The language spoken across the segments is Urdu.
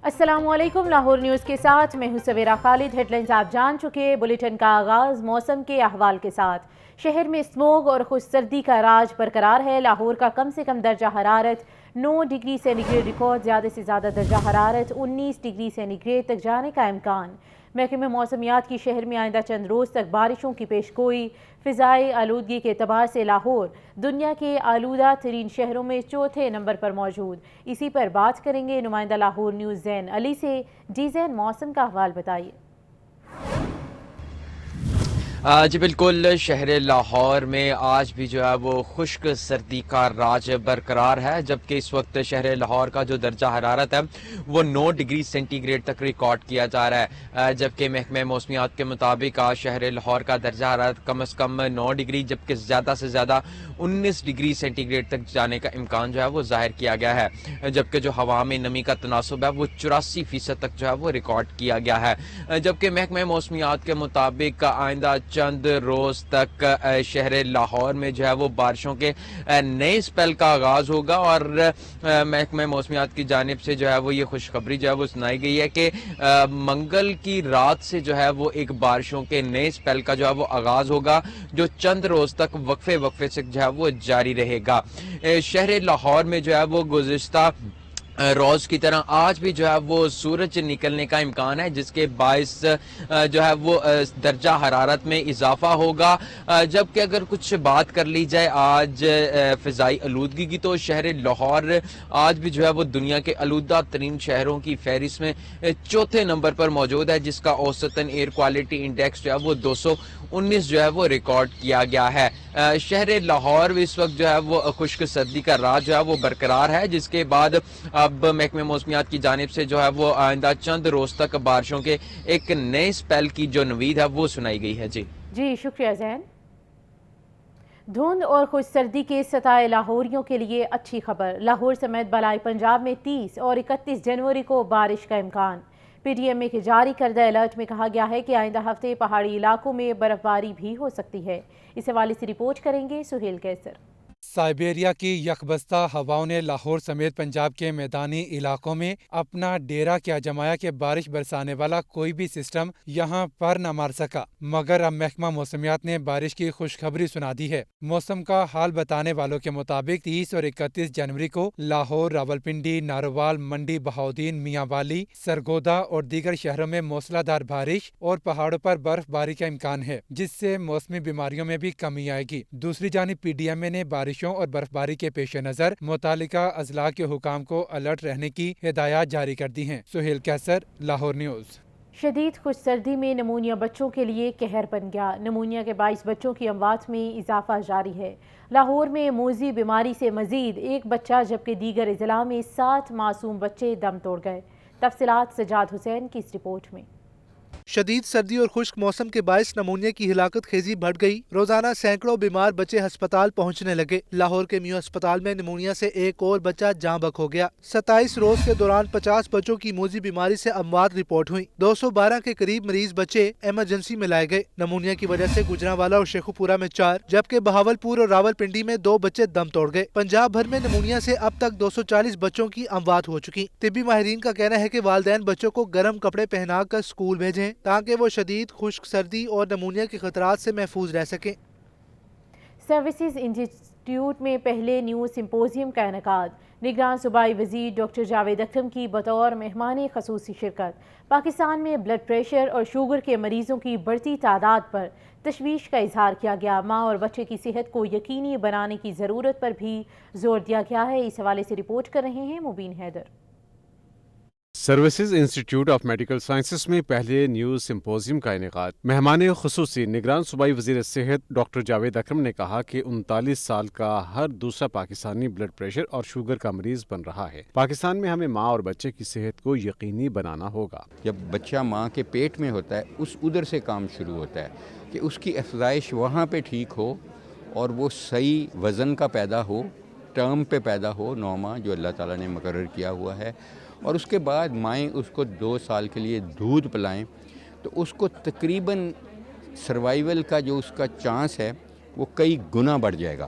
السلام علیکم، لاہور نیوز کے ساتھ میں ہوں سویرا خالد۔ ہیڈ لائنز آپ جان چکے۔ بلیٹن کا آغاز موسم کے احوال کے ساتھ۔ شہر میں اسموگ اور خشک سردی کا راج برقرار ہے۔ لاہور کا کم سے کم درجہ حرارت 9 ڈگری سینٹی گریڈ ریکارڈ، زیادہ سے زیادہ درجہ حرارت 19 ڈگری سینٹی گریڈ تک جانے کا امکان۔ محکمہ موسمیات کی شہر میں آئندہ چند روز تک بارشوں کی پیش گوئی۔ فضائی آلودگی کے اعتبار سے لاہور دنیا کے آلودہ ترین شہروں میں چوتھے نمبر پر موجود۔ اسی پر بات کریں گے نمائندہ لاہور نیوز زین علی سے۔ جی زین، موسم کا احوال بتائیے۔ جی بالکل، شہر لاہور میں آج بھی جو ہے وہ خشک سردی کا راج برقرار ہے، جبکہ اس وقت شہر لاہور کا جو درجہ حرارت ہے وہ 9 ڈگری سینٹی گریڈ تک ریکارڈ کیا جا رہا ہے، جبکہ محکمہ موسمیات کے مطابق آج شہر لاہور کا درجہ حرارت کم از کم 9 ڈگری جبکہ زیادہ سے زیادہ 19 ڈگری سینٹی گریڈ تک جانے کا امکان جو ہے وہ ظاہر کیا گیا ہے، جبکہ جو ہوا میں نمی کا تناسب ہے وہ 84% تک جو ہے وہ ریکارڈ کیا گیا ہے، جبکہ محکمہ موسمیات کے مطابق آئندہ چند روز تک شہر لاہور میں جو ہے وہ بارشوں کے نئے اسپیل کا آغاز ہوگا، اور محکمہ موسمیات کی جانب سے جو ہے وہ یہ خوشخبری جو ہے وہ سنائی گئی ہے کہ منگل کی رات سے جو ہے وہ ایک بارشوں کے نئے اسپیل کا جو ہے وہ آغاز ہوگا، جو چند روز تک وقفے سے جو ہے وہ جاری رہے گا۔ شہر لاہور میں جو ہے وہ گزشتہ روز کی طرح آج بھی جو ہے وہ سورج نکلنے کا امکان ہے، جس کے باعث جو ہے وہ درجہ حرارت میں اضافہ ہوگا، جبکہ اگر کچھ بات کر لی جائے آج فضائی آلودگی کی تو شہر لاہور آج بھی جو ہے وہ دنیا کے آلودہ ترین شہروں کی فہرست میں چوتھے نمبر پر موجود ہے، جس کا اوسطاً ایئر کوالٹی انڈیکس جو ہے وہ 219 جو ہے وہ ریکارڈ کیا گیا ہے۔ شہر لاہور اس وقت جو ہے وہ خشک سردی کا راج جو ہے وہ برقرار ہے، جس کے بعد اب محکمہ موسمیات کی جانب سے جو ہے وہ آئندہ چند روز تک بارشوں کے ایک نئے اسپیل کی جو نوید ہے وہ سنائی گئی ہے۔ جی شکریہ زین۔ دھند اور خشک سردی کے ستائے لاہوریوں کے لیے اچھی خبر۔ لاہور سمیت بالائی پنجاب میں 30 اور 31 جنوری کو بارش کا امکان۔ پی ڈی ایم اے کے جاری کردہ الرٹ میں کہا گیا ہے کہ آئندہ ہفتے پہاڑی علاقوں میں برف باری بھی ہو سکتی ہے۔ اس حوالے سے رپورٹ کریں گے سہیل کیسر۔ سائبیریا کی یکبستہ ہواؤں نے لاہور سمیت پنجاب کے میدانی علاقوں میں اپنا ڈیرا کیا جمایا کہ بارش برسانے والا کوئی بھی سسٹم یہاں پر نہ مار سکا، مگر اب محکمہ موسمیات نے بارش کی خوشخبری سنا دی ہے۔ موسم کا حال بتانے والوں کے مطابق 30 اور 31 جنوری کو لاہور، راولپنڈی، ناروال، منڈی بہاؤدین، میاں والی، سرگودا اور دیگر شہروں میں موسلا دھار بارش اور پہاڑوں پر برف باری کا امکان ہے، جس سے موسمی بیماریوں میں بھی کمی آئے گی۔ دوسری جانب پی ڈی ایم اے نے بارشوں اور برف باری کے پیش نظر متعلقہ اضلاع کے حکام کو الرٹ رہنے کی ہدایات جاری کر دی ہیں۔ سہیل کیسر، لاہور نیوز۔ شدید خشک سردی میں نمونیا بچوں کے لیے قہر بن گیا۔ نمونیا کے باعث بچوں کی اموات میں اضافہ جاری ہے۔ لاہور میں موذی بیماری سے مزید ایک بچہ جبکہ دیگر اضلاع میں 7 معصوم بچے دم توڑ گئے۔ تفصیلات سجاد حسین کی اس رپورٹ میں۔ شدید سردی اور خشک موسم کے باعث نمونیا کی ہلاکت خیزی بڑھ گئی۔ روزانہ سینکڑوں بیمار بچے ہسپتال پہنچنے لگے۔ لاہور کے میو ہسپتال میں نمونیا سے ایک اور بچہ جاں بحق ہو گیا۔ 27 روز کے دوران 50 بچوں کی موذی بیماری سے اموات رپورٹ ہوئی۔ 212 کے قریب مریض بچے ایمرجنسی میں لائے گئے۔ نمونیا کی وجہ سے گجرانوالہ اور شیخوپورہ میں 4 جبکہ بہاولپور اور راولپنڈی میں 2 بچے دم توڑ گئے۔ پنجاب بھر میں نمونیا سے اب تک 240 بچوں کی اموات ہو چکی۔ طبی ماہرین کا کہنا ہے کہ والدین بچوں کو گرم کپڑے پہنا کر اسکول بھیجیں تاکہ وہ شدید خشک سردی اور نمونیا کے خطرات سے محفوظ رہ سکیں۔ سروسز انسٹی ٹیوٹ میں پہلے نیوز سمپوزیم کا انعقاد۔ نگران صوبائی وزیر ڈاکٹر جاوید اکرم کی بطور مہمان خصوصی شرکت۔ پاکستان میں بلڈ پریشر اور شوگر کے مریضوں کی بڑھتی تعداد پر تشویش کا اظہار کیا گیا۔ ماں اور بچے کی صحت کو یقینی بنانے کی ضرورت پر بھی زور دیا گیا ہے۔ اس حوالے سے رپورٹ کر رہے ہیں مبین حیدر۔ سروسز انسٹی ٹیوٹ آف میڈیکل سائنسز میں پہلے نیوز سمپوزیم کا انعقاد۔ مہمان خصوصی نگران صوبائی وزیر صحت ڈاکٹر جاوید اکرم نے کہا کہ 39 سال کا ہر دوسرا پاکستانی بلڈ پریشر اور شوگر کا مریض بن رہا ہے۔ پاکستان میں ہمیں ماں اور بچے کی صحت کو یقینی بنانا ہوگا۔ جب بچہ ماں کے پیٹ میں ہوتا ہے ادھر سے کام شروع ہوتا ہے کہ اس کی افزائش وہاں پہ ٹھیک ہو اور وہ صحیح وزن کا پیدا ہو، ٹرم پہ پیدا ہو، 9 ماہ جو اللہ تعالیٰ نے مقرر کیا ہوا ہے، اور اس کے بعد مائیں اس کو 2 سال کے لیے دودھ پلائیں تو اس کو تقریباً سروائیول کا جو اس کا چانس ہے وہ کئی گنا بڑھ جائے گا۔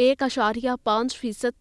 1.5%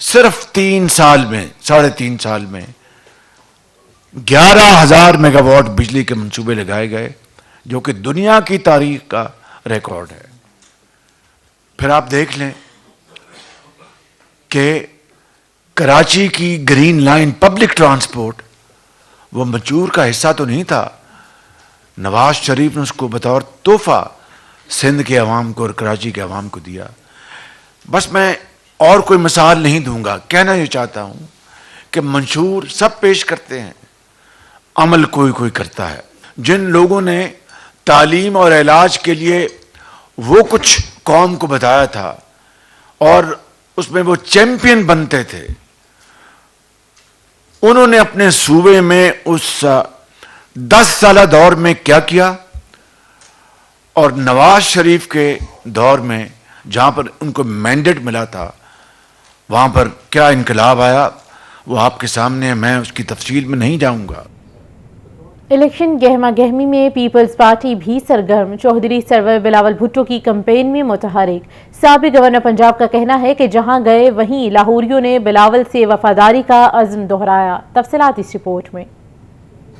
صرف 3 سال میں 3.5 سال میں 11,000 میگا واٹ بجلی کے منصوبے لگائے گئے جو کہ دنیا کی تاریخ کا ریکارڈ ہے. پھر آپ دیکھ لیں کہ کراچی کی گرین لائن پبلک ٹرانسپورٹ وہ منشور کا حصہ تو نہیں تھا. نواز شریف نے اس کو بطور تحفہ سندھ کے عوام کو اور کراچی کے عوام کو دیا. بس میں اور کوئی مثال نہیں دوں گا. کہنا یہ چاہتا ہوں کہ منشور سب پیش کرتے ہیں, عمل کوئی کرتا ہے. جن لوگوں نے تعلیم اور علاج کے لیے وہ کچھ قوم کو بتایا تھا اور اس میں وہ چیمپئن بنتے تھے, انہوں نے اپنے صوبے میں اس 10 سالہ دور میں کیا اور نواز شریف کے دور میں جہاں پر ان کو مینڈیٹ ملا تھا وہاں پر کیا انقلاب آیا, وہ آپ کے سامنے ہے. میں اس کی تفصیل میں نہیں جاؤں گا. الیکشن گہما گہمی میں پیپلز پارٹی بھی سرگرم. چودھری سرور بلاول بھٹو کی کمپین میں متحرک. سابق گورنر پنجاب کا کہنا ہے کہ جہاں گئے وہیں لاہوریوں نے بلاول سے وفاداری کا عزم دہرایا. تفصیلات اس رپورٹ میں.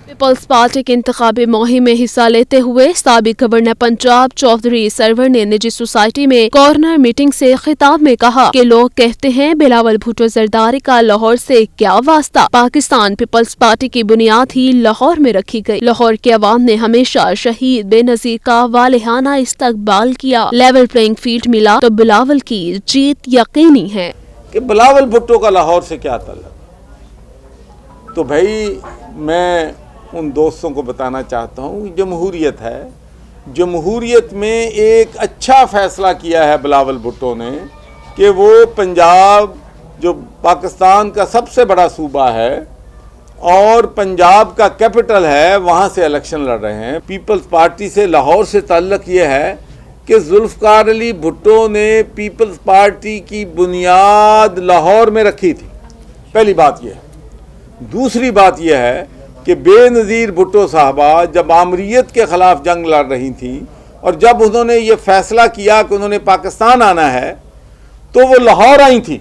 پیپلز پارٹی کی انتخابی مہم میں حصہ لیتے ہوئے سابق گورنر پنجاب چودھری سرور نے نجی سوسائٹی میں کارنر میٹنگ سے خطاب میں کہا کہ لوگ کہتے ہیں بلاول بھٹو زرداری کا لاہور سے کیا واسطہ. پاکستان پیپلز پارٹی کی بنیاد ہی لاہور میں رکھی گئی. لاہور کے عوام نے ہمیشہ شہید بے نظیر کا والہانہ استقبال کیا. لیول پلینگ فیلڈ ملا تو بلاول کی جیت یقینی ہے. کہ بلاول بھٹو کا لاہور سے کیا تعلق. تو بھائی میں ان دوستوں کو بتانا چاہتا ہوں جمہوریت ہے. جمہوریت میں ایک اچھا فیصلہ کیا ہے بلاول بھٹو نے کہ وہ پنجاب جو پاکستان کا سب سے بڑا صوبہ ہے اور پنجاب کا کیپٹل ہے وہاں سے الیکشن لڑ رہے ہیں. پیپلز پارٹی سے لاہور سے تعلق یہ ہے کہ ذوالفقار علی بھٹو نے پیپلز پارٹی کی بنیاد لاہور میں رکھی تھی. پہلی بات یہ ہے. دوسری بات یہ ہے کہ بے نظیر بھٹو صاحبہ جب آمریت کے خلاف جنگ لڑ رہی تھیں اور جب انہوں نے یہ فیصلہ کیا کہ انہوں نے پاکستان آنا ہے تو وہ لاہور آئی تھیں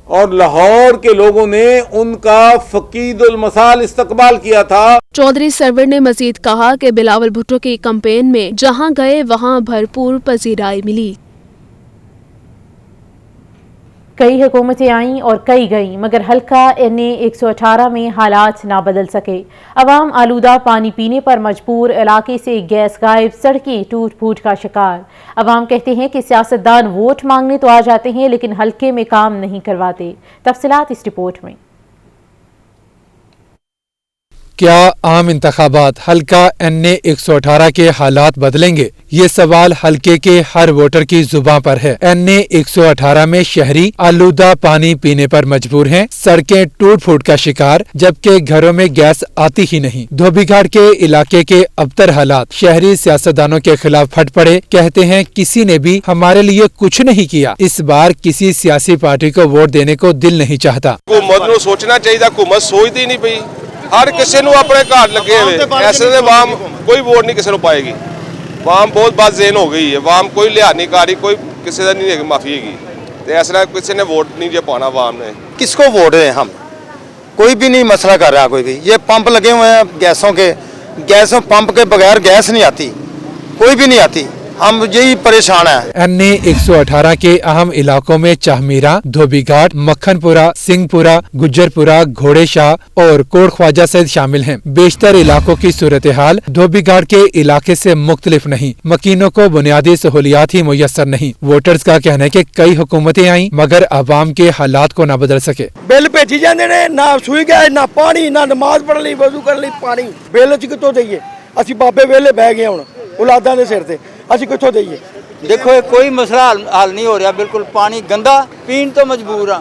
اور لاہور کے لوگوں نے ان کا فقید المثال استقبال کیا تھا. چودھری سرور نے مزید کہا کہ بلاول بھٹو کی کمپین میں جہاں گئے وہاں بھرپور پذیرائی ملی. کئی حکومتیں آئیں اور کئی گئیں مگر حلقہ NA 118 میں حالات نہ بدل سکے. عوام آلودہ پانی پینے پر مجبور, علاقے سے گیس غائب, سڑکیں ٹوٹ پھوٹ کا شکار. عوام کہتے ہیں کہ سیاستدان ووٹ مانگنے تو آ جاتے ہیں لیکن حلقے میں کام نہیں کرواتے. تفصیلات اس رپورٹ میں. کیا عام انتخابات حلقہ NA 118 کے حالات بدلیں گے؟ یہ سوال حلقے کے ہر ووٹر کی زباں پر ہے. NA 118 میں شہری آلودہ پانی پینے پر مجبور ہیں, سڑکیں ٹوٹ پھوٹ کا شکار, جبکہ گھروں میں گیس آتی ہی نہیں. دھوبی گھاٹ کے علاقے کے ابتر حالات. شہری سیاستدانوں کے خلاف پھٹ پڑے, کہتے ہیں کسی نے بھی ہمارے لیے کچھ نہیں کیا. اس بار کسی سیاسی پارٹی کو ووٹ دینے کو دل نہیں چاہتا. حکومت نو سوچنا چاہیے, حکومت سوچتی نہیں پئی. ہر کسی نو اپنے گھر لگے ہوئے, ایسے دے عوام کوئی ووٹ نہیں کسی نو پائے گی. عوام بہت بات ذہن ہو گئی ہے, عوام کوئی لحاظ نہیں کر رہی, کوئی کسی کا نہیں معافی ہے. ایسا کسی نے ووٹ نہیں پانا عوام نے. کس کو ووٹ دیں ہم؟ کوئی بھی نہیں مسئلہ کر رہا کوئی بھی. یہ پمپ لگے ہوئے ہیں گیسوں کے, گیسوں پمپ کے بغیر گیس نہیں آتی, کوئی بھی نہیں آتی. ہم یہی پریشان ہیں. NA 118 کے اہم علاقوں میں چاہمیرا, دھوبی گھاٹ, مکھن پورہ, سنگھ پورہ, گجر پورہ, گھوڑے شاہ اور کوٹ خواجہ سید شامل ہیں. بیشتر علاقوں کی صورتحال دھوبی گھاٹ کے علاقے سے مختلف نہیں. مکینوں کو بنیادی سہولیات ہی میسر نہیں. ووٹرز کا کہنا ہے کہ کئی حکومتیں آئیں مگر عوام کے حالات کو نہ بدل سکے. بل بھیجی جاندے نے, نہ سوئی گئے, نہ پانی, نہ نماز پڑھ لی, وضو کر لی, پانی بل چ کتوں دئیے؟ اسی بابے ویلے بہ گئے ہوں اولاداں دے سر تے, اسی کتوں دئیے؟ دیکھو کوئی مسئلہ حل نہیں ہو رہا. بالکل پانی گندا, پین تو مجبور ہاں.